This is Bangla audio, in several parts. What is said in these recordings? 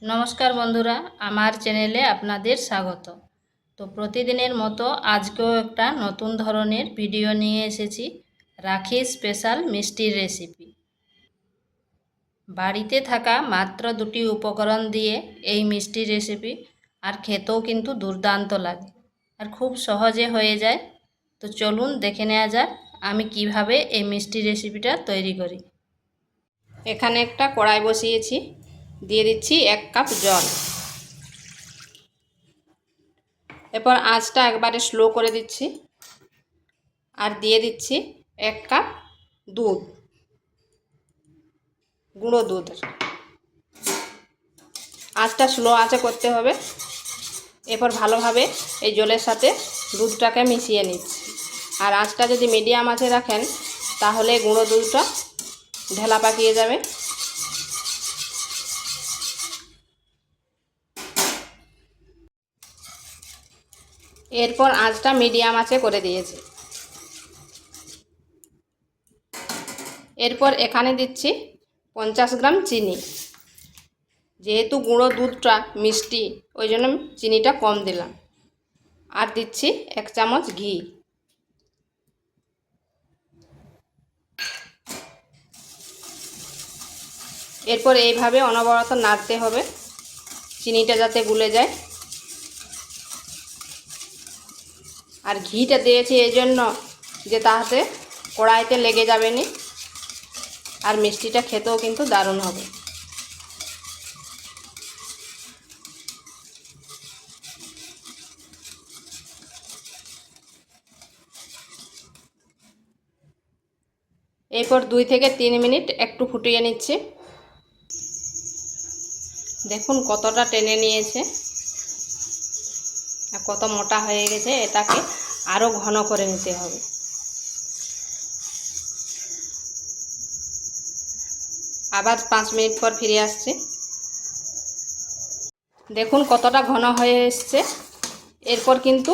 নমস্কার বন্ধুরা, আমার চ্যানেলে আপনাদের স্বাগত। তো প্রতিদিনের মতো আজকেও একটা নতুন ধরনের ভিডিও নিয়ে এসেছি, রাখি স্পেশাল মিষ্টির রেসিপি। বাড়িতে থাকা মাত্র দুটি উপকরণ দিয়ে এই মিষ্টির রেসিপি, আর খেতেও কিন্তু দুর্দান্ত লাগে আর খুব সহজে হয়ে যায়। তো চলুন দেখে নেওয়া যাক আমি কিভাবে এই মিষ্টির রেসিপিটা তৈরি করি। এখানে একটা কড়াই বসিয়েছি, দিয়ে দিচ্ছি 1 কাপ জল। এরপর আঁচটা একবারে স্লো করে দিচ্ছি আর দিয়ে দিচ্ছি 1 কাপ দুধ, গুঁড়ো দুধ। আঁচটা স্লো আঁচে করতে হবে। এরপর ভালোভাবে এই জলের সাথে দুধটাকে মিশিয়ে নিচ্ছি। আর আঁচটা যদি মিডিয়াম আঁচে রাখেন তাহলে গুঁড়ো দুধটা ঢেলা পাকিয়ে যাবে। এরপর আঁচটা মিডিয়াম আঁচে করে দিয়েছি। এরপর এখানে দিচ্ছি 50 গ্রাম চিনি। যেহেতু গুঁড়ো দুধটা মিষ্টি, ওই জন্য চিনিটা কম দিলাম। আর দিচ্ছি 1 চামচ ঘি। এরপর এইভাবে অনবরত নাড়তে হবে, চিনিটা যাতে গুলে যায়। আর ঘিটা দিয়েছি এই জন্য যে তাতে কড়াইতে লেগে যাবে না, আর মিষ্টিটা খেতেও কিন্তু দারুণ হবে। এরপর 2 থেকে 3 মিনিট একটু ফুটিয়ে নিচ্ছি। দেখুন কতটা টেনে নিয়েছে আর কত মোটা হয়ে গেছে। এটাকে আরও ঘন করে নিতে হবে। আবার 5 মিনিট পর ফিরে আসছি। দেখুন কতটা ঘন হয়ে এসছে। এরপর কিন্তু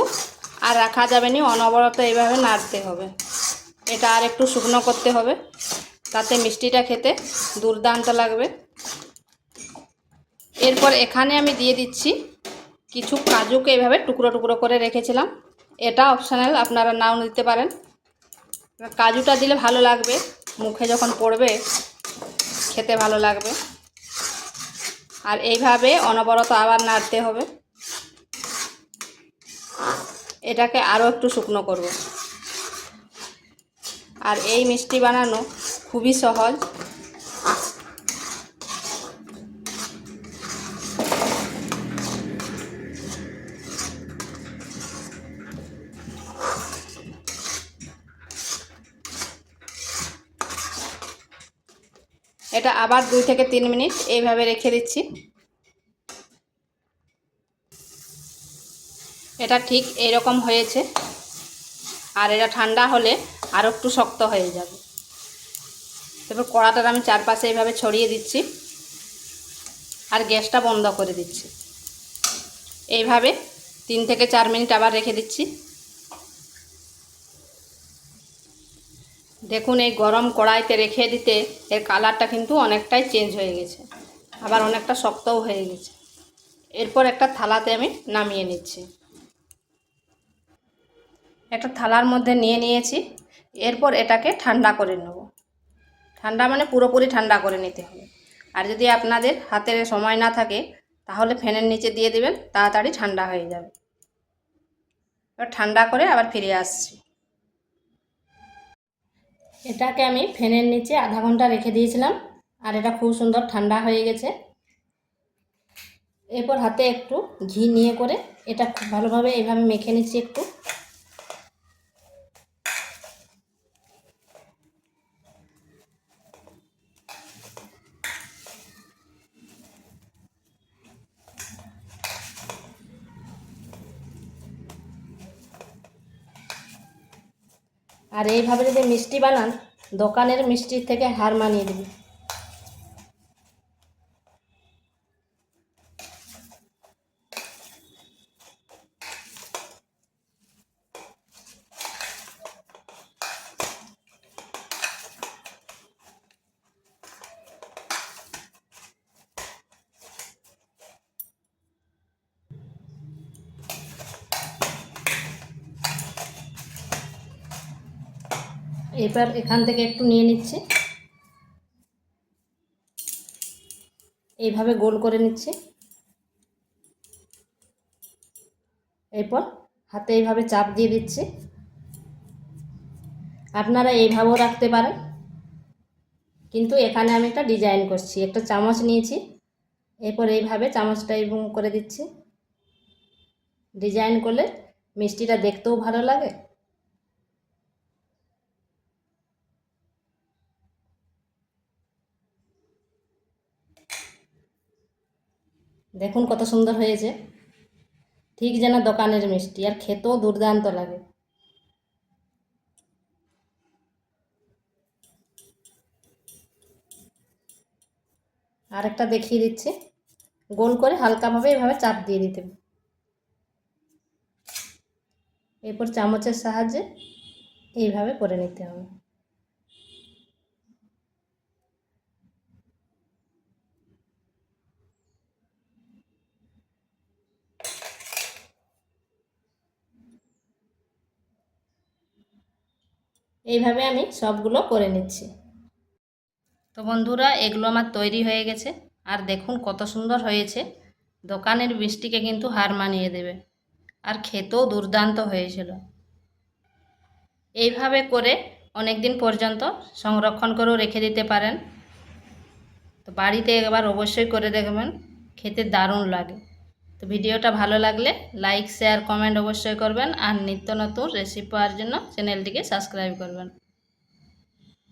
আর রাখা যাবে না, অনবরত এইভাবে নাড়তে হবে। এটা আর একটু শুকনো করতে হবে, তাতে মিষ্টিটা খেতে দুর্দান্ত লাগবে। এরপর এখানে আমি দিয়ে দিচ্ছি কিছু কাজুকে এইভাবে টুকরো টুকরো করে রেখেছিলাম। এটা অপশনাল, আপনারা নাও দিতে পারেন। কাজুটা দিলে ভালো লাগবে, মুখে যখন পড়বে খেতে ভালো লাগবে। আর এইভাবে অনবরত আবার নাড়তে হবে। এটাকে আরও একটু শুকনো করব। আর এই মিষ্টি বানানো খুবই সহজ। এটা আবার 2 থেকে 3 মিনিট এইভাবে রেখে দিচ্ছি। এটা ঠিক এরকম হয়েছে। আর এটা ঠান্ডা হলে আরও একটু শক্ত হয়ে যাবে। তারপর কড়াটার আমি চারপাশে এইভাবে ছড়িয়ে দিচ্ছি আর গ্যাসটা বন্ধ করে দিচ্ছি। এইভাবে 3 থেকে 4 মিনিট আবার রেখে দিচ্ছি। দেখুন এই গরম কড়াইতে রেখে দিতে এর কালারটা কিন্তু অনেকটাই চেঞ্জ হয়ে গেছে, আবার অনেকটা শক্তও হয়ে গেছে। এরপর একটা থালাতে আমি নামিয়ে নিচ্ছি। একটা থালার মধ্যে নিয়ে নিয়েছি। এরপর এটাকে ঠান্ডা করে নেব। ঠান্ডা মানে পুরোপুরি ঠান্ডা করে নিতে হবে। আর যদি আপনাদের হাতে সময় না থাকে তাহলে ফ্যানের নিচে দিয়ে দেবেন, তাড়াতাড়ি ঠান্ডা হয়ে যাবে। এবার ঠান্ডা করে আবার ফিরে আসছি। এটাকে আমি ফ্যানের নিচে আধা ঘন্টা রেখে দিয়েছিলাম, আর এটা খুব সুন্দর ঠান্ডা হয়ে গেছে। এরপর হাতে একটু ঘি নিয়ে করে এটা খুব ভালোভাবে এইভাবে মেখে নিচ্ছি একটু। আর এইভাবে যদি মিষ্টি বানান, দোকানের মিষ্টির থেকে হার মানিয়ে দেবে। এবার এখান থেকে একটু নিয়ে নিচ্ছি, এইভাবে গোল করে নিচ্ছি। এরপর হাতে এইভাবে চাপ দিয়ে দিচ্ছি। আপনারা এইভাবেও রাখতে পারেন, কিন্তু এখানে আমি একটা ডিজাইন করছি। একটা চামচ নিয়েছি, এরপর এইভাবে চামচটা এবং করে দিচ্ছি। ডিজাইন করলে মিষ্টিটা দেখতেও ভালো লাগে। দেখুন কত সুন্দর হয়েছে, ঠিক যেন দোকানের মিষ্টি, আর খেতেও দুর্দান্ত লাগে। আরেকটা দেখিয়ে দিচ্ছি, গোল করে হালকাভাবে এভাবে চাপ দিয়ে দিতে হবে। এরপর চামচের সাহায্যে এইভাবে করে নিতে হবে। এইভাবে আমি সবগুলো করে নিচ্ছি। তো বন্ধুরা, এগুলো আমার তৈরি হয়ে গেছে, আর দেখুন কত সুন্দর হয়েছে। দোকানের মিষ্টিকে কিন্তু হার মানিয়ে দেবে, আর খেতেও দুর্দান্ত হয়েছিল। এইভাবে করে অনেক দিন পর্যন্ত সংরক্ষণ করেও রেখে দিতে পারেন। তো বাড়িতে একবার অবশ্যই করে দেখবেন, খেতে দারুণ লাগে। তো ভিডিওটা ভালো লাগলে লাইক, শেয়ার, কমেন্ট অবশ্যই করবেন, আর নিত্য নতুন রেসিপি পাওয়ার জন্য চ্যানেলটিকে সাবস্ক্রাইব করবেন।